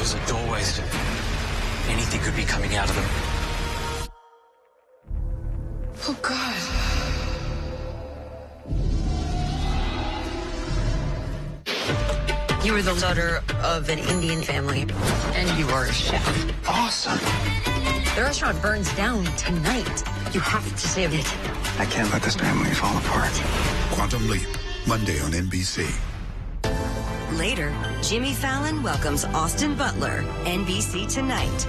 windows are doorways. Anything could be coming out of them. Oh, God. You were the daughter of an Indian family, and you are a chef. Awesome. The restaurant burns down tonight. You have to save it. I can't let this family fall apart. Quantum Leap, Monday on NBC. Later, Jimmy Fallon welcomes Austin Butler, NBC Tonight.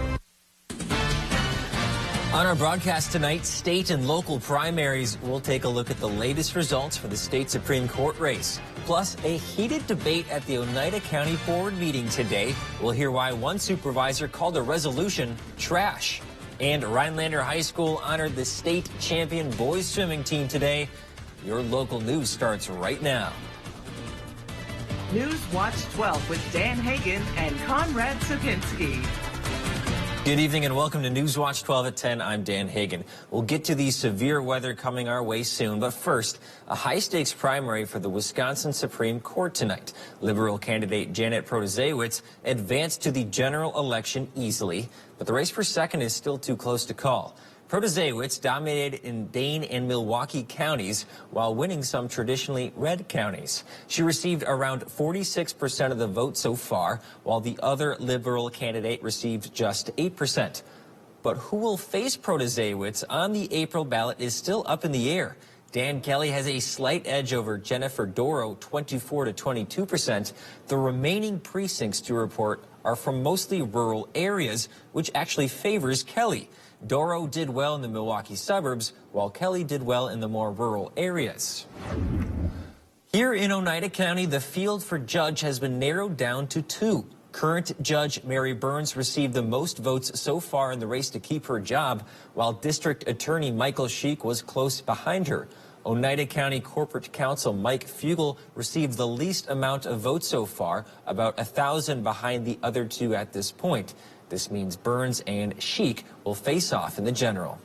On our broadcast tonight, state and local primaries, we'll take a look at the latest results for the state Supreme Court race. Plus, a heated debate at the Oneida County Board meeting today. We'll hear why one supervisor called a resolution trash. And Rhinelander High School honored the state champion boys swimming team today. Your local news starts right now. News Watch 12 with Dan Hagan and Conrad Sapinski. Good evening and welcome to News Watch 12 at 10. I'm Dan Hagan. We'll get to the severe weather coming our way soon, but first, a high-stakes primary for the Wisconsin Supreme Court tonight. Liberal candidate Janet Protasiewicz advanced to the general election easily, but the race for second is still too close to call. Protasiewicz dominated in Dane and Milwaukee counties while winning some traditionally red counties. She received around 46% of the vote so far, while the other liberal candidate received just 8%. But who will face Protasiewicz on the April ballot is still up in the air. Dan Kelly has a slight edge over Jennifer Dorow, 24 to 22%. The remaining precincts to report are from mostly rural areas, which actually favors Kelly. Dorow did well in the Milwaukee suburbs, while Kelly did well in the more rural areas. Here in Oneida County, the field for judge has been narrowed down to two. Current Judge Mary Burns received the most votes so far in the race to keep her job, while District Attorney Michael Sheik was close behind her. Oneida County Corporate Counsel Mike Fugel received the least amount of votes so far, about 1,000 behind the other two at this point. This means Burns and Sheik will face off in the general.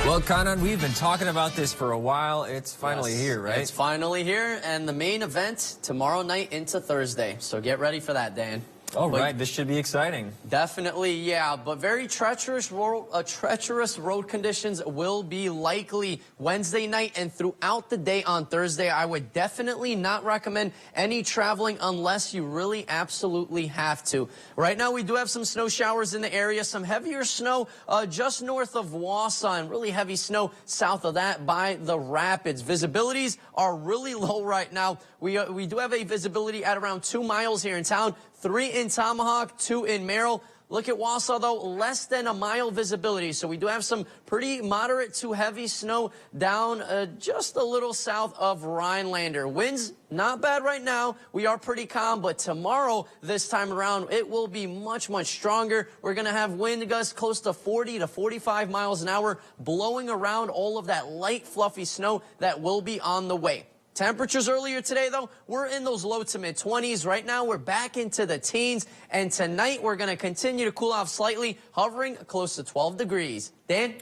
Well, Conan, we've been talking about this for a while. It's finally here, right? It's finally here, and the main event tomorrow night into Thursday. So get ready for that, Dan. All right, this should be exciting. Definitely, yeah, but very treacherous road conditions will be likely Wednesday night and throughout the day on Thursday. I would definitely not recommend any traveling unless you really absolutely have to. Right now, we do have some snow showers in the area, some heavier snow just north of Wausau, and really heavy snow south of that by the Rapids. Visibilities are really low right now. We do have a visibility at around 2 miles here in town, 3 in Tomahawk, 2 in Merrill. Look at Wausau, though, less than a mile visibility. So we do have some pretty moderate to heavy snow down just a little south of Rhinelander. Winds, not bad right now. We are pretty calm, but tomorrow, this time around, it will be much, much stronger. We're going to have wind gusts close to 40 to 45 miles an hour, blowing around all of that light, fluffy snow that will be on the way. Temperatures earlier today, though, we're in those low to mid-20s. Right now, we're back into the teens. And tonight, we're going to continue to cool off slightly, hovering close to 12 degrees. Dan?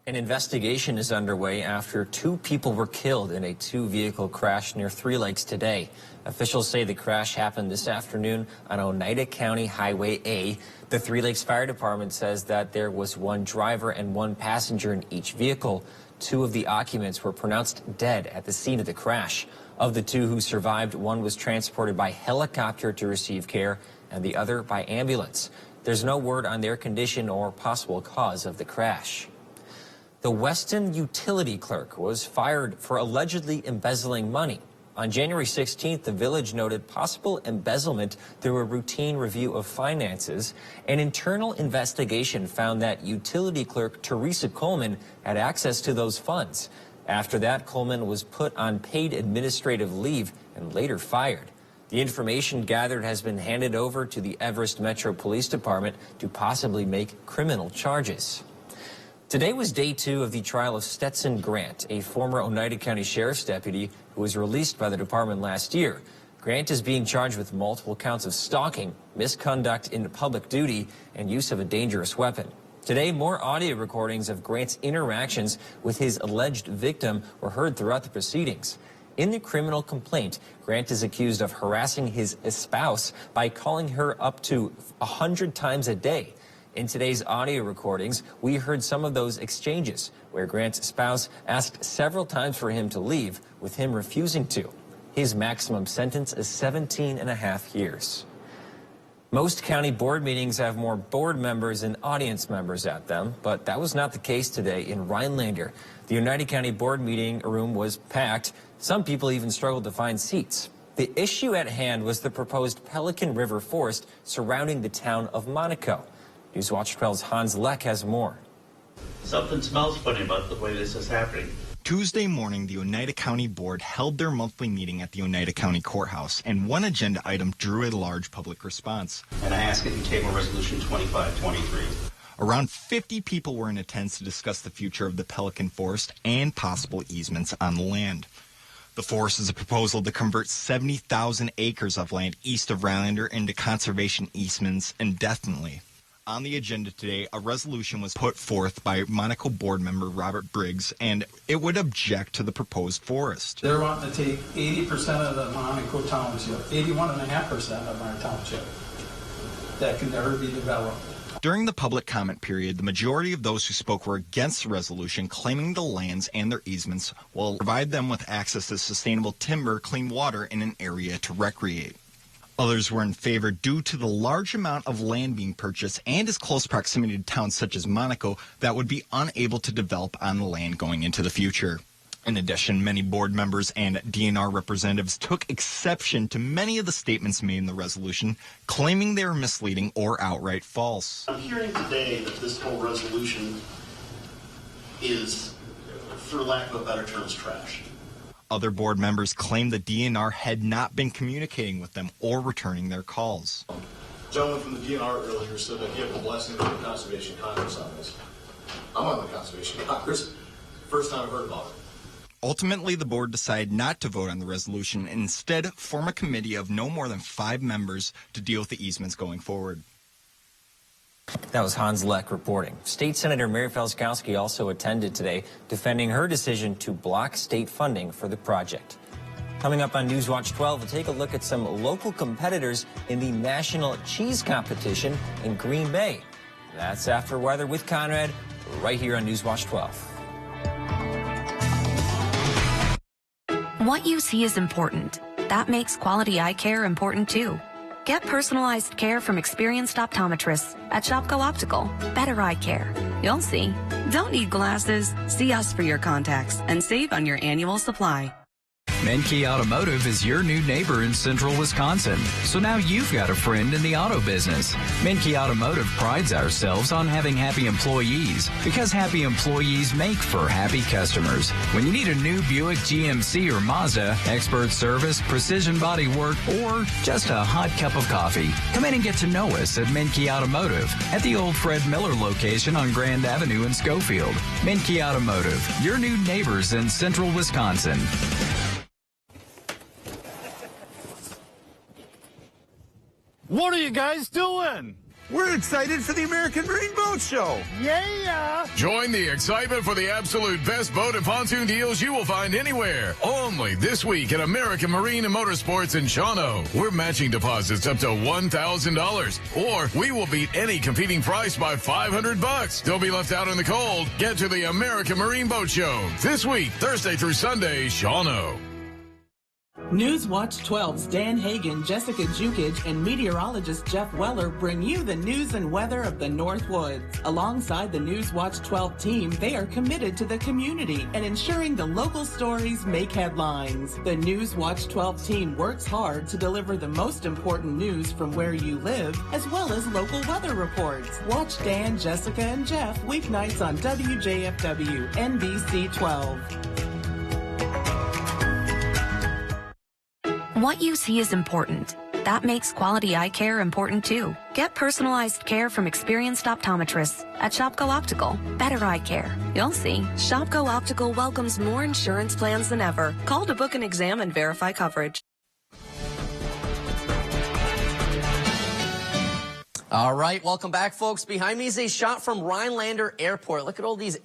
An investigation is underway after 2 people were killed in a 2-vehicle crash near Three Lakes today. Officials say the crash happened this afternoon on Oneida County Highway A. The Three Lakes Fire Department says that there was 1 driver and 1 passenger in each vehicle. 2 of the occupants were pronounced dead at the scene of the crash. Of the 2 who survived, 1 was transported by helicopter to receive care and the other by ambulance. There's no word on their condition or possible cause of the crash. The Weston utility clerk was fired for allegedly embezzling money. On January 16th, the village noted possible embezzlement through a routine review of finances. An internal investigation found that utility clerk Teresa Coleman had access to those funds. After that, Coleman was put on paid administrative leave and later fired. The information gathered has been handed over to the Everest Metro Police Department to possibly make criminal charges. Today was day 2 of the trial of Stetson Grant, a former Oneida County Sheriff's deputy who was released by the department last year. Grant is being charged with multiple counts of stalking, misconduct in public duty, and use of a dangerous weapon. Today, more audio recordings of Grant's interactions with his alleged victim were heard throughout the proceedings. In the criminal complaint, Grant is accused of harassing his spouse by calling her up to 100 times a day. In today's audio recordings, we heard some of those exchanges, where Grant's spouse asked several times for him to leave, with him refusing to. His maximum sentence is 17.5 years. Most county board meetings have more board members and audience members at them, but that was not the case today in Rhinelander. The United County Board meeting room was packed. Some people even struggled to find seats. The issue at hand was the proposed Pelican River Forest surrounding the town of Monaco. Newswatch 12's Hans Leck has more. Something smells funny about the way this is happening. Tuesday morning, the Oneida County Board held their monthly meeting at the Oneida County Courthouse, and one agenda item drew a large public response. And I ask that you table Resolution 2523. Around 50 people were in attendance to discuss the future of the Pelican Forest and possible easements on the land. The forest is a proposal to convert 70,000 acres of land east of Rhinelander into conservation easements indefinitely. On the agenda today, a resolution was put forth by Monaco board member Robert Briggs, and it would object to the proposed forest. They're wanting to take 80% of the Monaco township, 81.5% of our township, that can never be developed. During the public comment period, the majority of those who spoke were against the resolution, claiming the lands and their easements will provide them with access to sustainable timber, clean water, and an area to recreate. Others were in favor due to the large amount of land being purchased and its close proximity to towns such as Monaco that would be unable to develop on the land going into the future. In addition, many board members and DNR representatives took exception to many of the statements made in the resolution, claiming they were misleading or outright false. I'm hearing today that this whole resolution is, for lack of a better term, is trash. Other board members claimed the DNR had not been communicating with them or returning their calls. The gentleman from the DNR earlier said that he had the blessing of the Conservation Congress on this. I'm on the Conservation Congress. First time I've heard about it. Ultimately, the board decided not to vote on the resolution and instead form a committee of no more than 5 members to deal with the easements going forward. That was Hans Leck reporting. State Senator Mary Felskowski also attended today, defending her decision to block state funding for the project. Coming up on Newswatch 12, we'll take a look at some local competitors in the National Cheese Competition in Green Bay. That's after weather with Conrad, right here on Newswatch 12. What you see is important. That makes quality eye care important too. Get personalized care from experienced optometrists at Shopko Optical. Better eye care. You'll see. Don't need glasses. See us for your contacts and save on your annual supply. Menke Automotive is your new neighbor in central Wisconsin. So now you've got a friend in the auto business. Menke Automotive prides ourselves on having happy employees because happy employees make for happy customers. When you need a new Buick, GMC, or Mazda, expert service, precision body work, or just a hot cup of coffee, come in and get to know us at Menke Automotive at the old Fred Miller location on Grand Avenue in Schofield. Menke Automotive, your new neighbors in central Wisconsin. What are you guys doing? We're excited for the American Marine Boat Show. Yeah! Join the excitement for the absolute best boat and pontoon deals you will find anywhere. Only this week at American Marine and Motorsports in Shawano. We're matching deposits up to $1,000. Or we will beat any competing price by $500. Don't be left out in the cold. Get to the American Marine Boat Show this week, Thursday through Sunday, Shawano. Newswatch 12's Dan Hagan, Jessica Jukic, and meteorologist Jeff Weller bring you the news and weather of the North Woods. Alongside the Newswatch 12 team, they are committed to the community and ensuring the local stories make headlines. The Newswatch 12 team works hard to deliver the most important news from where you live, as well as local weather reports. Watch Dan, Jessica, and Jeff weeknights on WJFW NBC 12. What you see is important. That makes quality eye care important too. Get personalized care from experienced optometrists at Shopko Optical. Better eye care. You'll see. Shopko Optical welcomes more insurance plans than ever. Call to book an exam and verify coverage. All right, welcome back, folks. Behind me is a shot from Rhinelander Airport. Look at all these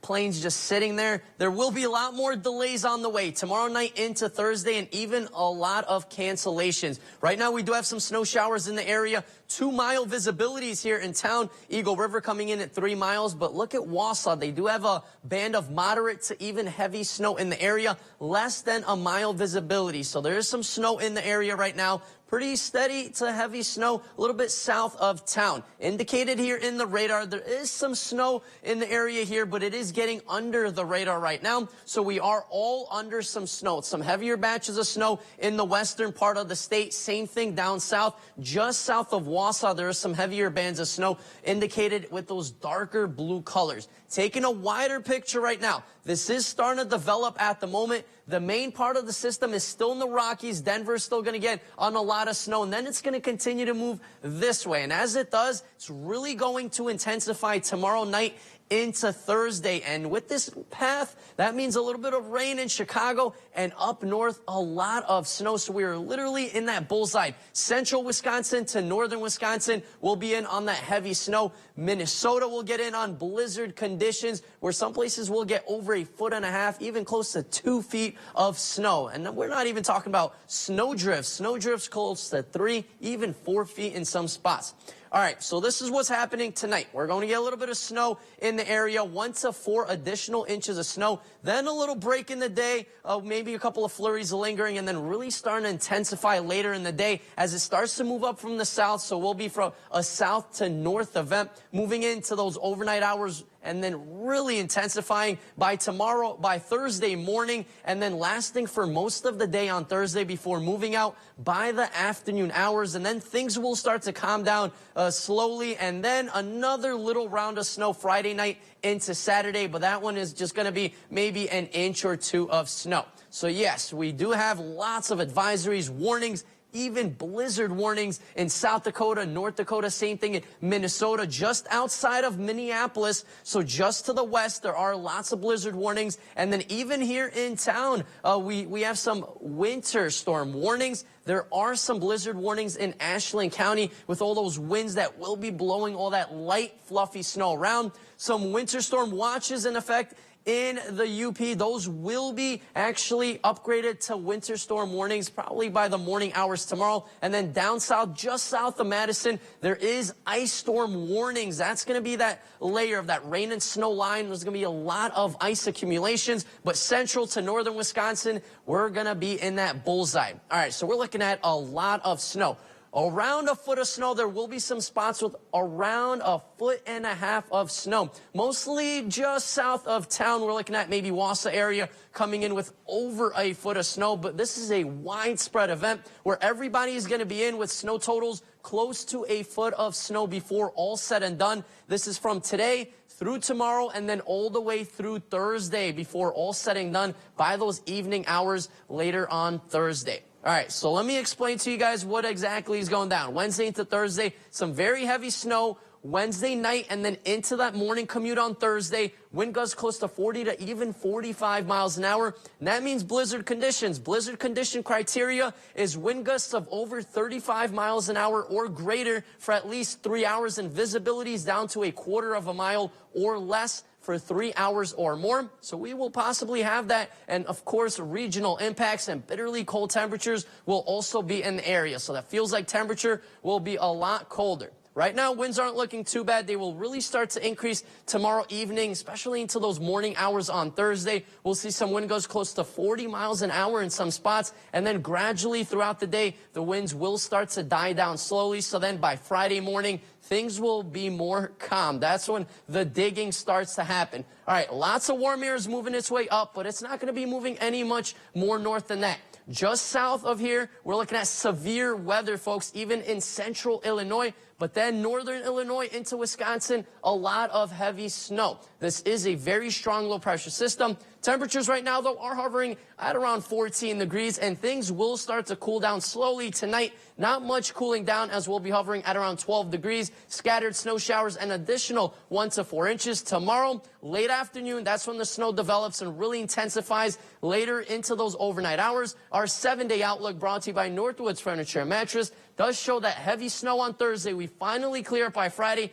planes just sitting there. There will be a lot more delays on the way tomorrow night into Thursday, and even a lot of cancellations. Right now, we do have some snow showers in the area. 2-mile visibilities here in town. Eagle River coming in at 3 miles, but look at Wausau. They do have a band of moderate to even heavy snow in the area, less than a mile visibility. So there is some snow in the area right now. Pretty steady to heavy snow a little bit south of town. Indicated here in the radar, there is some snow in the area here, but it is getting under the radar right now. So we are all under some snow. Some heavier batches of snow in the western part of the state. Same thing down south. Just south of Wausau, there are some heavier bands of snow indicated with those darker blue colors. Taking a wider picture right now, this is starting to develop at the moment. The main part of the system is still in the Rockies. Denver's still going to get on a lot of snow, and then it's going to continue to move this way. And as it does, it's really going to intensify tomorrow night into Thursday. And with this path, that means a little bit of rain in Chicago, and up north, a lot of snow. So we are literally in that bullseye. Central Wisconsin to northern Wisconsin will be in on that heavy snow. Minnesota will get in on blizzard conditions, where some places will get over 1.5 feet, even close to 2 feet of snow. And we're not even talking about snow drifts. Snow drifts close to 3, even 4 feet in some spots. All right, so this is what's happening tonight. We're going to get a little bit of snow in the area, 1 to 4 additional inches of snow, then a little break in the day, maybe a couple of flurries lingering, and then really starting to intensify later in the day as it starts to move up from the south. So we'll be from a south to north event, moving into those overnight hours, and then really intensifying by tomorrow, by Thursday morning, and then lasting for most of the day on Thursday before moving out by the afternoon hours. And then things will start to calm down slowly, and then another little round of snow Friday night into Saturday, but that one is just going to be maybe an inch or 2 of snow. So yes, we do have lots of advisories, warnings, even blizzard warnings in South Dakota, North Dakota, same thing in Minnesota, just outside of Minneapolis. So just to the west, there are lots of blizzard warnings. And then even here in town, we have some winter storm warnings. There are some blizzard warnings in Ashland County with all those winds that will be blowing all that light, fluffy snow around. Some winter storm watches in effect in the UP. Those will be actually upgraded to winter storm warnings probably by the morning hours tomorrow. And then down south, just south of Madison, there is ice storm warnings. That's going to be that layer of that rain and snow line. There's going to be a lot of ice accumulations, but central to northern Wisconsin, we're going to be in that bullseye. All right, so we're looking at a lot of snow. Around 1 foot of snow. There will be some spots with around 1.5 feet of snow. Mostly just south of town. We're looking at maybe Wausau area coming in with over 1 foot of snow. But this is a widespread event where everybody is going to be in with snow totals close to 1 foot of snow before all said and done. This is from today through tomorrow and then all the way through Thursday before all said and done by those evening hours later on Thursday. All right, so let me explain to you guys what exactly is going down. Wednesday into Thursday, some very heavy snow. Wednesday night and then into that morning commute on Thursday. Wind gusts close to 40 to even 45 miles an hour. And that means blizzard conditions. Blizzard condition criteria is wind gusts of over 35 miles an hour or greater for at least 3 hours, and visibilities down to 1/4 mile or less for 3 hours or more. So we will possibly have that. And of course, regional impacts and bitterly cold temperatures will also be in the area. So that feels like temperature will be a lot colder. Right now, winds aren't looking too bad. They will really start to increase tomorrow evening, especially into those morning hours on Thursday. We'll see some wind gusts close to 40 miles an hour in some spots. And then gradually throughout the day, the winds will start to die down slowly. So then by Friday morning, things will be more calm. That's when the digging starts to happen. All right, lots of warm air is moving its way up, but it's not going to be moving any much more north than that. Just south of here, we're looking at severe weather, folks, even in central Illinois. But then northern Illinois into Wisconsin, a lot of heavy snow. This is a very strong low-pressure system. Temperatures right now, though, are hovering at around 14 degrees, and things will start to cool down slowly tonight. Not much cooling down, as we'll be hovering at around 12 degrees. Scattered snow showers, an additional 1 to 4 inches. Tomorrow, late afternoon, that's when the snow develops and really intensifies later into those overnight hours. Our 7-day outlook, brought to you by Northwoods Furniture and Mattress, does show that heavy snow on Thursday. We finally clear up by Friday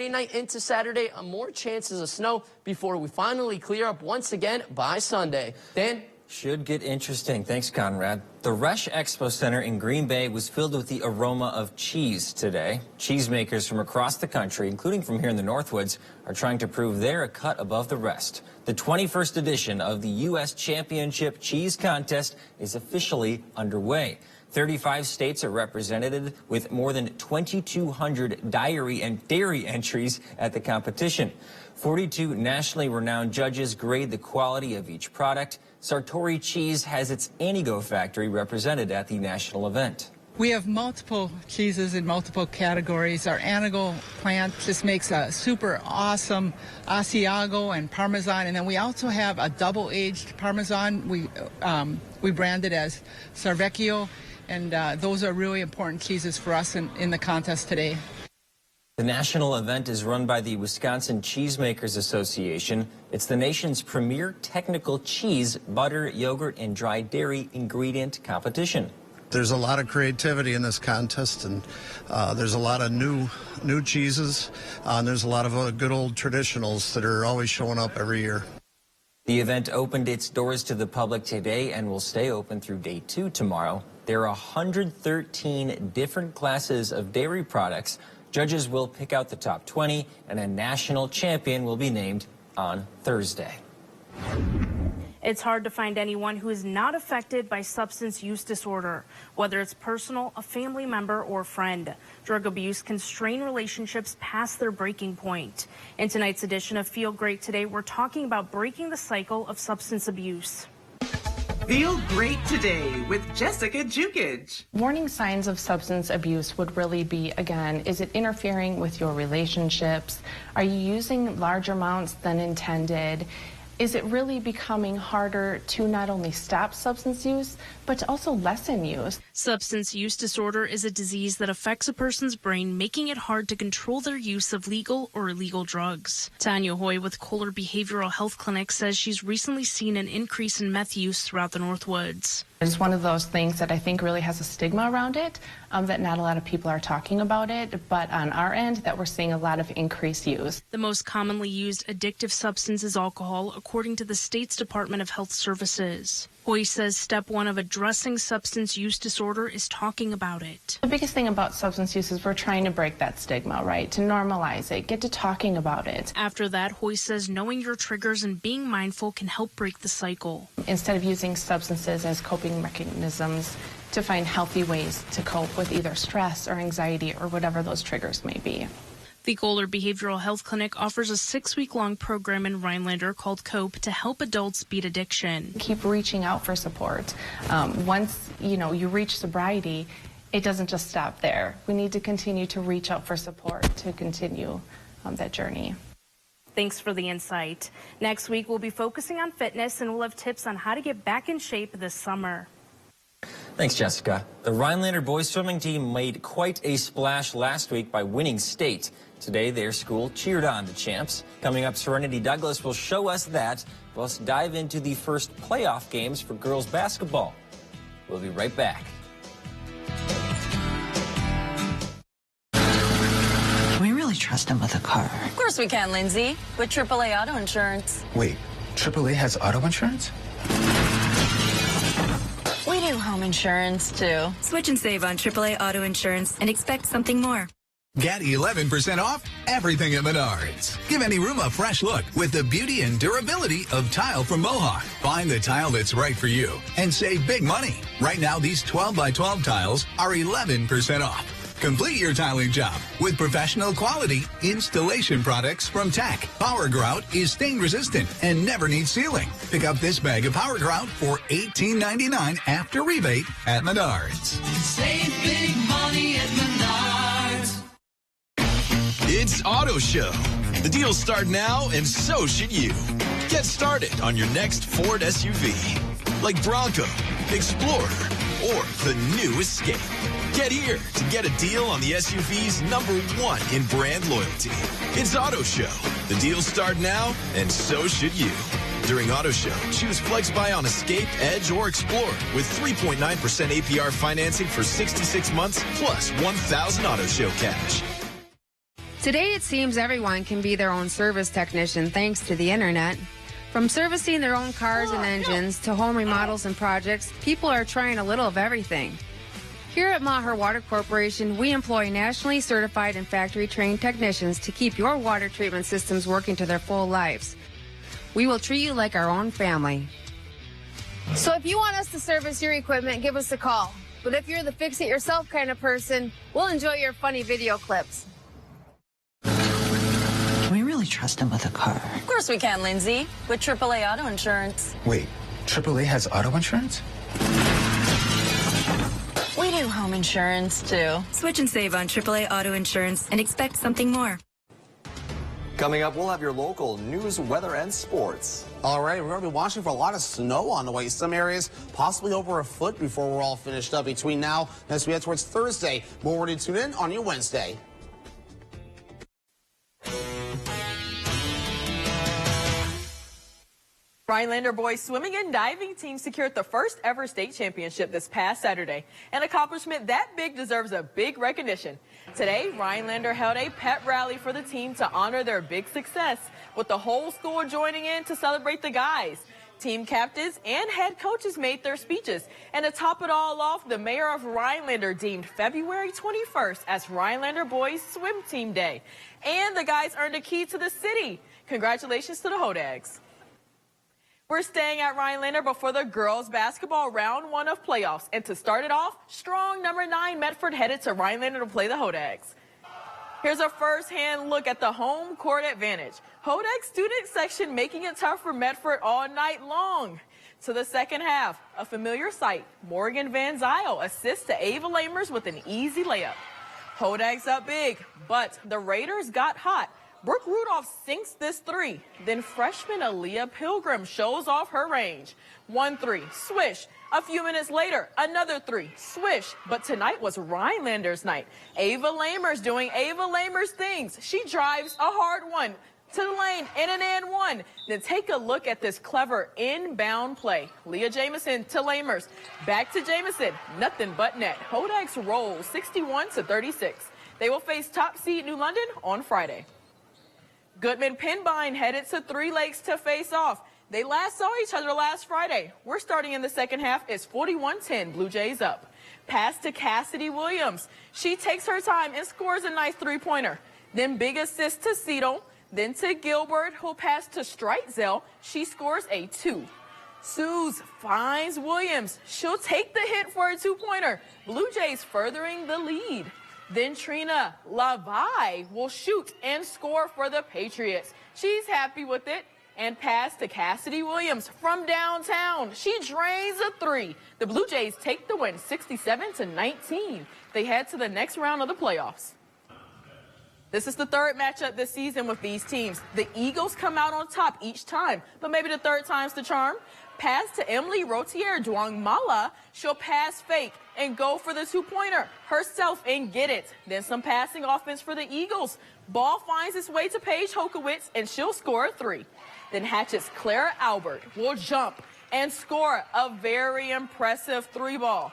night into Saturday, more chances of snow before we finally clear up once again by Sunday. Dan? Should get interesting. Thanks, Conrad. The Resch Expo Center in Green Bay was filled with the aroma of cheese today. Cheesemakers from across the country, including from here in the Northwoods, are trying to prove they're a cut above the rest. The 21st edition of the U.S. Championship Cheese Contest is officially underway. 35 states are represented with more than 2,200 dairy and dairy entries at the competition. 42 nationally renowned judges grade the quality of each product. Sartori Cheese has its Anigo factory represented at the national event. We have multiple cheeses in multiple categories. Our Anigo plant just makes a super awesome Asiago and Parmesan, and then we also have a double-aged Parmesan. We brand it as Sarvecchio, and those are really important cheeses for us in the contest today. The national event is run by the Wisconsin Cheesemakers Association. It's the nation's premier technical cheese, butter, yogurt, and dry dairy ingredient competition. There's a lot of creativity in this contest, and there's a lot of new cheeses, and there's a lot of good old traditionals that are always showing up every year. The event opened its doors to the public today and will stay open through day 2 tomorrow. There are 113 different classes of dairy products. Judges will pick out the top 20, and a national champion will be named on Thursday. It's hard to find anyone who is not affected by substance use disorder, whether it's personal, a family member, or friend. Drug abuse can strain relationships past their breaking point. In tonight's edition of Feel Great Today, we're talking about breaking the cycle of substance abuse. Feel Great Today with Jessica Jukic. Warning signs of substance abuse would really be, again, is it interfering with your relationships? Are you using large amounts than intended? Is it really becoming harder to not only stop substance use, but to also lessen use? Substance use disorder is a disease that affects a person's brain, making it hard to control their use of legal or illegal drugs. Tanya Hoy with Kohler Behavioral Health Clinic says she's recently seen an increase in meth use throughout the Northwoods. It's one of those things that I think really has a stigma around it, that not a lot of people are talking about it, but on our end that we're seeing a lot of increased use. The most commonly used addictive substance is alcohol, according to the state's Department of Health Services. Hoy says step 1 of addressing substance use disorder is talking about it. The biggest thing about substance use is we're trying to break that stigma, right? To normalize it, get to talking about it. After that, Hoy says knowing your triggers and being mindful can help break the cycle. Instead of using substances as coping mechanisms, to find healthy ways to cope with either stress or anxiety or whatever those triggers may be. The Kohler Behavioral Health Clinic offers a 6-week-long program in Rhinelander called COPE to help adults beat addiction. Keep reaching out for support. Once you reach sobriety, it doesn't just stop there. We need to continue to reach out for support to continue that journey. Thanks for the insight. Next week, we'll be focusing on fitness, and we'll have tips on how to get back in shape this summer. Thanks, Jessica. The Rhinelander boys swimming team made quite a splash last week by winning state. Today, their school cheered on the champs. Coming up, Serenity Douglas will show us that. Plus, dive into the first playoff games for girls basketball. We'll be right back. Can we really trust them with a car? Of course we can, Lindsay. With AAA Auto Insurance. Wait, AAA has auto insurance? We do home insurance, too. Switch and save on AAA Auto Insurance and expect something more. Get 11% off everything at Menards. Give any room a fresh look with the beauty and durability of tile from Mohawk. Find the tile that's right for you and save big money. Right now, these 12 by 12 tiles are 11% off. Complete your tiling job with professional quality installation products from Tech. Power Grout is stain resistant and never needs sealing. Pick up this bag of Power Grout for $18.99 after rebate at Menards. Save big money at Menards. It's Auto Show. The deals start now, and so should you. Get started on your next Ford SUV, like Bronco, Explorer, or the new Escape. Get here to get a deal on the SUV's #1 in brand loyalty. It's Auto Show. The deals start now, and so should you. During Auto Show, choose Flex Buy on Escape, Edge, or Explorer with 3.9% APR financing for 66 months plus 1,000 Auto Show cash. Today, it seems everyone can be their own service technician thanks to the internet. From servicing their own cars and engines to home remodels and projects, people are trying a little of everything. Here at Maher Water Corporation, we employ nationally certified and factory-trained technicians to keep your water treatment systems working to their full lives. We will treat you like our own family. So if you want us to service your equipment, give us a call. But if you're the fix-it-yourself kind of person, we'll enjoy your funny video clips. Can we really trust him with a car? Of course we can, Lindsay, with AAA auto insurance. Wait, AAA has auto insurance? We do home insurance, too. Switch and save on AAA auto insurance and expect something more. Coming up, we'll have your local news, weather, and sports. All right, we're going to be watching for a lot of snow on the way. Some areas possibly over a foot before we're all finished up between now and as we head towards Thursday. More to tune in on your Wednesday. Rhinelander boys swimming and diving team secured the first ever state championship this past Saturday. An accomplishment that big deserves a big recognition. Today, Rhinelander held a pep rally for the team to honor their big success, with the whole school joining in to celebrate the guys. Team captains and head coaches made their speeches. And to top it all off, the mayor of Rhinelander deemed February 21st as Rhinelander Boys Swim Team Day. And the guys earned a key to the city. Congratulations to the Hodags. We're staying at Rhinelander before the girls basketball round 1 of playoffs. And to start it off, strong number 9 Medford headed to Rhinelander to play the Hodags. Here's a first-hand look at the home court advantage. Hodag student section making it tough for Medford all night long. To the second half, a familiar sight. Morgan Van Zyl assists to Ava Lamers with an easy layup. Hodags up big, but the Raiders got hot. Brooke Rudolph sinks this 3. Then freshman Aaliyah Pilgrim shows off her range. 1-3, swish. A few minutes later, another 3, swish. But tonight was Rhinelander's night. Ava Lamers doing Ava Lamers things. She drives a hard one to the lane in an and 1. Then take a look at this clever inbound play. Leah Jamison to Lamers. Back to Jamison. Nothing but net. Hodags roll 61-36. They will face top seed New London on Friday. Goodman Pinbine headed to 3 Lakes to face off. They last saw each other last Friday. We're starting in the second half. It's 41-10, Blue Jays up. Pass to Cassidy Williams. She takes her time and scores a nice 3-pointer. Then big assist to Cedal. Then to Gilbert, who'll pass to Streitzel. She scores a 2. Suze finds Williams. She'll take the hit for a 2-pointer. Blue Jays furthering the lead. Then Trina LaValle will shoot and score for the Patriots. She's happy with it. And pass to Cassidy Williams from downtown. She drains a 3. The Blue Jays take the win 67-19. They head to the next round of the playoffs. This is the third matchup this season with these teams. The Eagles come out on top each time, but maybe the third time's the charm. Pass to Emily Rotier Duangmala. She'll pass fake and go for the 2-pointer herself and get it. Then some passing offense for the Eagles. Ball finds its way to Paige Hokowitz, and she'll score a 3. Then Hatchet's Clara Albert will jump and score a very impressive 3-ball.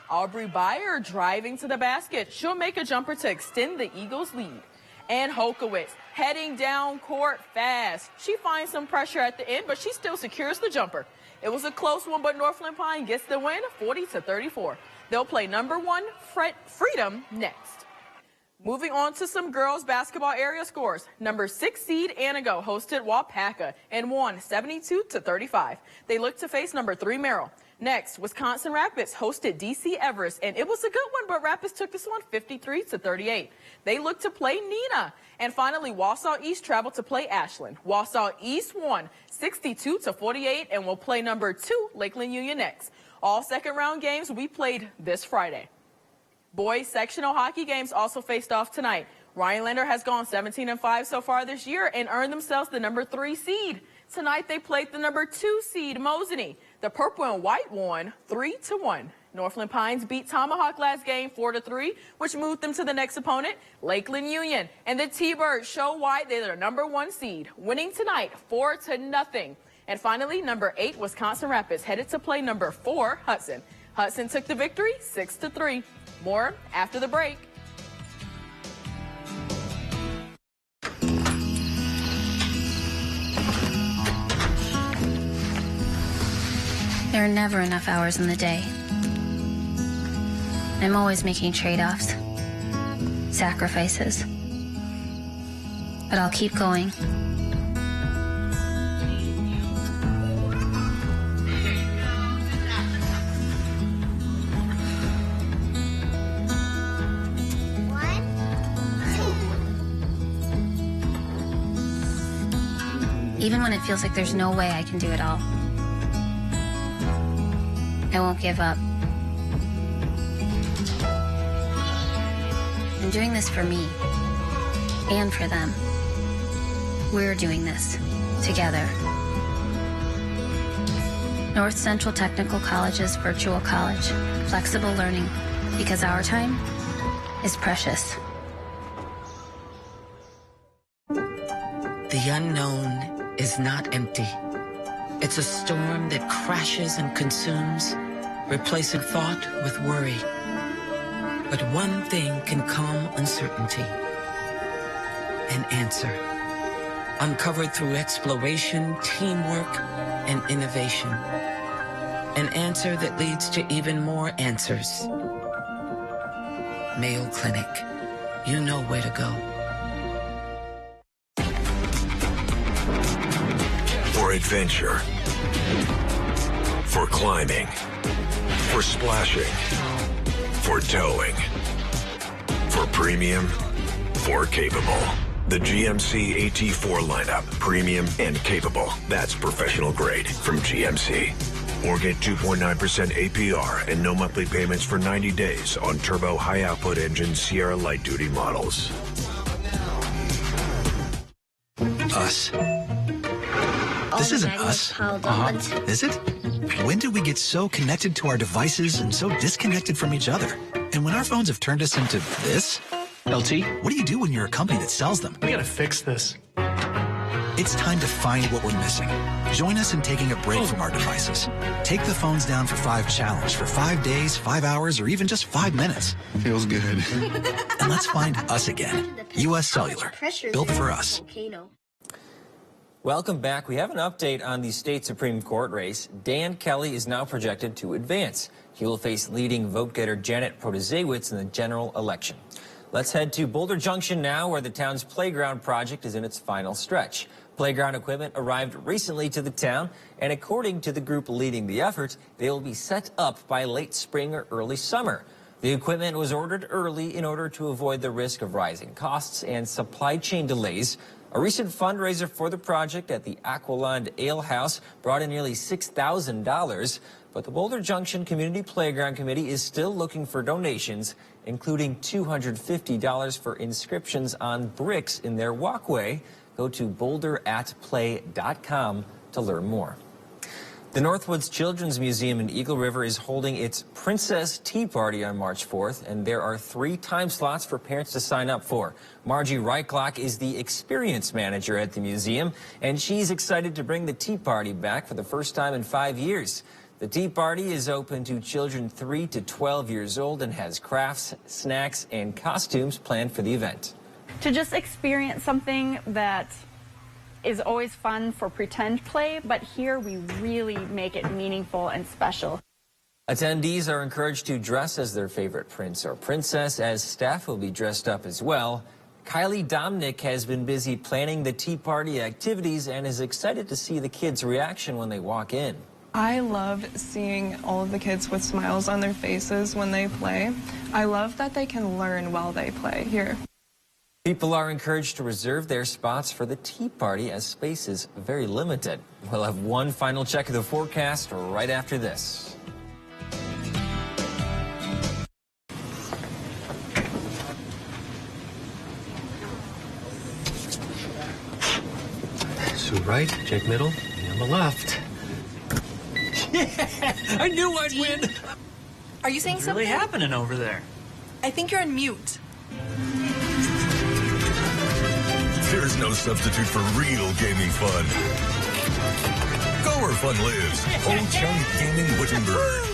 Aubrey Byer driving to the basket. She'll make a jumper to extend the Eagles' lead. And Hokowitz heading down court fast. She finds some pressure at the end, but she still secures the jumper. It was a close one, but Northland Pine gets the win 40-34. They'll play number 1 Freedom next. Moving on to some girls basketball area scores. Number 6 seed Anago hosted Wapaka and won 72-35. They look to face number 3 Merrill. Next, Wisconsin Rapids hosted DC Everest, and it was a good one, but Rapids took this one 53-38. They look to play Neenah. And finally, Wausau East traveled to play Ashland. Wausau East won 62-48 and will play number 2 Lakeland Union next. All second round games we played this Friday. Boys sectional hockey games also faced off tonight. Rhinelander has gone 17-5 so far this year and earned themselves the number 3 seed. Tonight they played the number 2 seed Mosinee. The purple and white won 3-1. Northland Pines beat Tomahawk last game 4-3, which moved them to the next opponent, Lakeland Union. And the T-Birds show why they're the number 1 seed, winning tonight 4-0. And finally, number 8 Wisconsin Rapids headed to play number 4 Hudson. Hudson took the victory 6-3. More after the break. There are never enough hours in the day. I'm always making trade-offs, sacrifices. But I'll keep going. Even when it feels like there's no way I can do it all, I won't give up. I'm doing this for me and for them. We're doing this together. North Central Technical College's virtual college. Flexible learning, because our time is precious. The unknown is not empty. It's a storm that crashes and consumes, replacing thought with worry. But one thing can calm uncertainty. An answer. Uncovered through exploration, teamwork, and innovation. An answer that leads to even more answers. Mayo Clinic. You know where to go. For adventure, for climbing, for splashing, for towing, for premium, for capable. The GMC AT4 lineup, premium and capable. That's professional grade from GMC. Or get 2.9% APR and no monthly payments for 90 days on turbo high-output engine Sierra light-duty models. Us. This isn't us. Is it? When did we get so connected to our devices and so disconnected from each other? And when our phones have turned us into this? LT, what do you do when you're a company that sells them? We gotta fix this. It's time to find what we're missing. Join us in taking a break from our devices. Take the phones down for 5 challenge for 5 days, 5 hours, or even just 5 minutes. Feels good. And let's find us again. U.S. Cellular. Built for us. Welcome back. We have an update on the state Supreme Court race. Dan Kelly is now projected to advance. He will face leading vote-getter Janet Protasiewicz in the general election. Let's head to Boulder Junction now, where the town's playground project is in its final stretch. Playground equipment arrived recently to the town, and according to the group leading the effort, they will be set up by late spring or early summer. The equipment was ordered early in order to avoid the risk of rising costs and supply chain delays. A recent fundraiser for the project at the Aquilond Ale House brought in nearly $6,000, but the Boulder Junction Community Playground Committee is still looking for donations, including $250 for inscriptions on bricks in their walkway. Go to boulderatplay.com to learn more. The Northwoods Children's Museum in Eagle River is holding its Princess Tea Party on March 4th, and there are 3 time slots for parents to sign up for. Margie Reichlock is the experience manager at the museum, and she's excited to bring the tea party back for the first time in 5 years. The tea party is open to children 3 to 12 years old and has crafts, snacks, and costumes planned for the event. To just experience something that is always fun for pretend play, but here we really make it meaningful and special. Attendees are encouraged to dress as their favorite prince or princess, as staff will be dressed up as well. Kylie Domnick has been busy planning the tea party activities and is excited to see the kids' reaction when they walk in. I love seeing all of the kids with smiles on their faces when they play. I love that they can learn while they play here. People are encouraged to reserve their spots for the tea party as space is very limited. We'll have one final check of the forecast right after this. Sue right, Jake middle, me on the left. Yeah, I knew I'd win. Are you saying What's something? really happening over there? I think you're on mute. There's no substitute for real gaming fun. Go where fun lives. Old Chunk Gaming Wittenberg.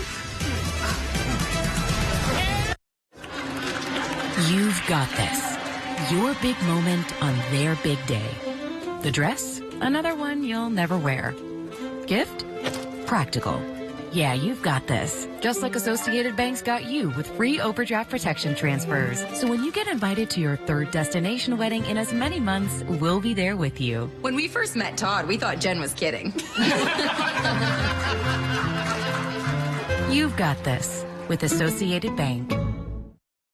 You've got this. Your big moment on their big day. The dress? Another one you'll never wear. Gift? Practical. Yeah, you've got this. Just like Associated Bank's got you with free overdraft protection transfers. So when you get invited to your third destination wedding in as many months, we'll be there with you. When we first met Todd, we thought Jen was kidding. You've got this with Associated Bank.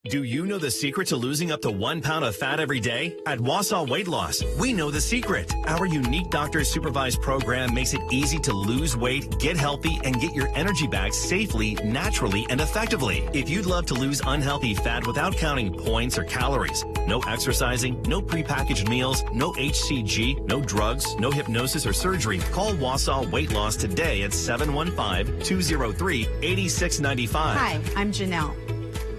Do you know the secret to losing up to 1 pound of fat every day? At Wausau Weight Loss, we know the secret. Our unique doctor-supervised program makes it easy to lose weight, get healthy, and get your energy back safely, naturally, and effectively. If you'd love to lose unhealthy fat without counting points or calories, no exercising, no prepackaged meals, no HCG, no drugs, no hypnosis or surgery, call Wausau Weight Loss today at 715-203-8695. Hi, I'm Janelle.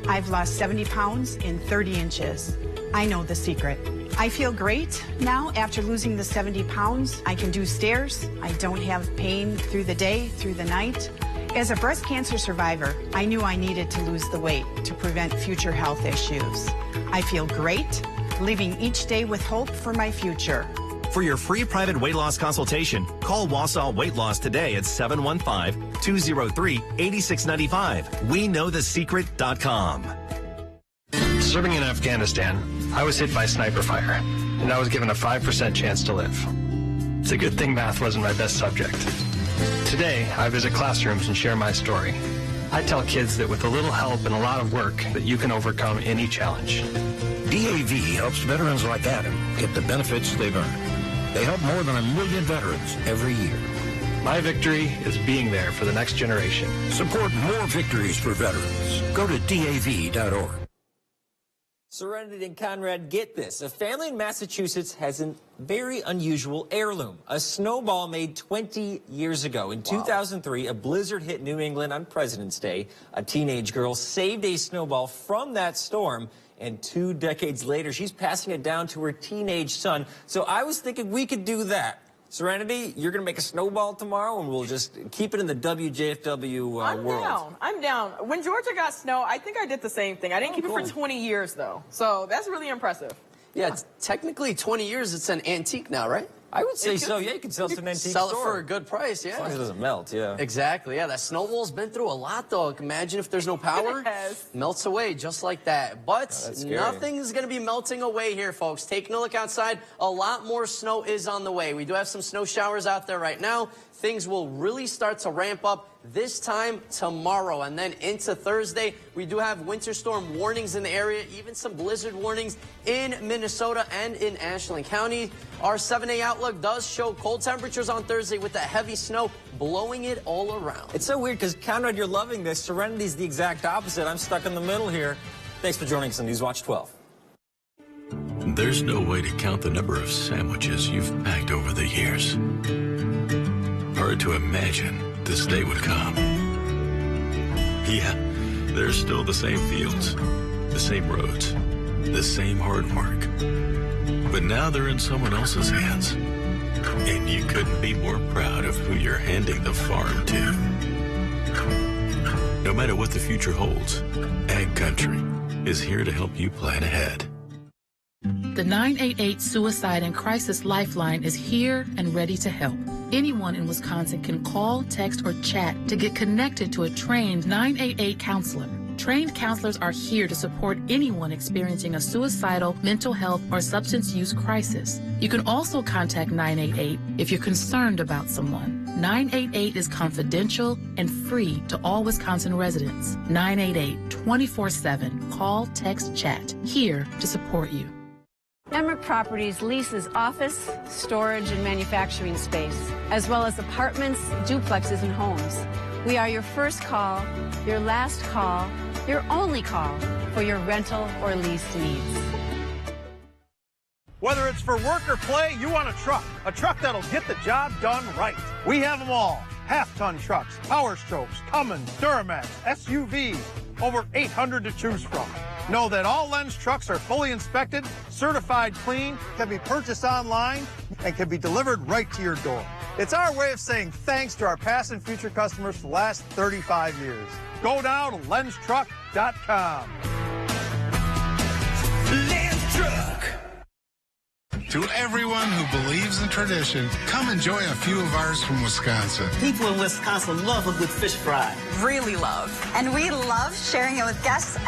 I've lost 70 pounds in 30 inches. I know the secret. I feel great now after losing the 70 pounds. I can do stairs. I don't have pain through the day, through the night. As a breast cancer survivor, I knew I needed to lose the weight to prevent future health issues. I feel great, living each day with hope for my future. For your free private weight loss consultation, call Wausau Weight Loss today at 715-203-8695. We know the secret.com. Serving in Afghanistan, I was hit by sniper fire, and I was given a 5% chance to live. It's a good thing math wasn't my best subject. Today, I visit classrooms and share my story. I tell kids that with a little help and a lot of work, that you can overcome any challenge. DAV helps veterans like Adam get the benefits they've earned. They help more than 1 million veterans every year. My victory is being there for the next generation. Support more victories for veterans. Go to DAV.org. Serenity and Conrad, get this. A family in Massachusetts has a very unusual heirloom, a snowball made 20 years ago. In 2003, a blizzard hit New England on President's Day. A teenage girl saved a snowball from that storm, and 2 decades later, she's passing it down to her teenage son. So I was thinking we could do that. Serenity, you're going to make a snowball tomorrow, and we'll just keep it in the WJFW world. I'm down. When Georgia got snow, I think I did the same thing. I didn't keep it for 20 years, though. So that's really impressive. Yeah, it's technically 20 years. It's an antique now, right? I would say so. Yeah, you can sell it to an antique Sell store. it for a good price, yeah. As long as it doesn't melt, yeah. Exactly, yeah. That snowball's been through a lot, though. Imagine if there's no power. Yes. Melts away just like that. But that's scary. nothing's going to be melting away here, folks. Taking a look outside, a lot more snow is on the way. We do have some snow showers out there right now. Things will really start to ramp up this time tomorrow, and then into Thursday. We do have winter storm warnings in the area, even some blizzard warnings in Minnesota and in Ashland County. Our 7-day outlook does show cold temperatures on Thursday with the heavy snow blowing it all around. It's so weird because, Conrad, you're loving this. Serenity's the exact opposite. I'm stuck in the middle here. Thanks for joining us on Newswatch 12. There's no way to count the number of sandwiches you've packed over the years. Hard to imagine this day would come. Yeah, there's still the same fields, the same roads, the same hard work. But now they're in someone else's hands. And you couldn't be more proud of who you're handing the farm to. No matter what the future holds, Ag Country is here to help you plan ahead. The 988 Suicide and Crisis Lifeline is here and ready to help. Anyone in Wisconsin can call, text, or chat to get connected to a trained 988 counselor. Trained counselors are here to support anyone experiencing a suicidal, mental health, or substance use crisis. You can also contact 988 if you're concerned about someone. 988 is confidential and free to all Wisconsin residents. 988 24/7. Call, text, chat. Here to support you. Emmerich Properties leases office, storage, and manufacturing space, as well as apartments, duplexes, and homes. We are your first call, your last call, your only call for your rental or lease needs. Whether it's for work or play, you want a truck that'll get the job done right. We have them all. Half-ton trucks, POWERSTROKES, CUMMINS, DURAMAX, SUVs, over 800 to choose from. Know that all Lens trucks are fully inspected, certified clean, can be purchased online, and can be delivered right to your door. It's our way of saying thanks to our past and future customers for the last 35 years. Go now to lenstruck.com. Lens Truck. To everyone who believes in tradition, come enjoy a few of ours from Wisconsin. People in Wisconsin love a good fish fry. Really love. And we love sharing it with guests every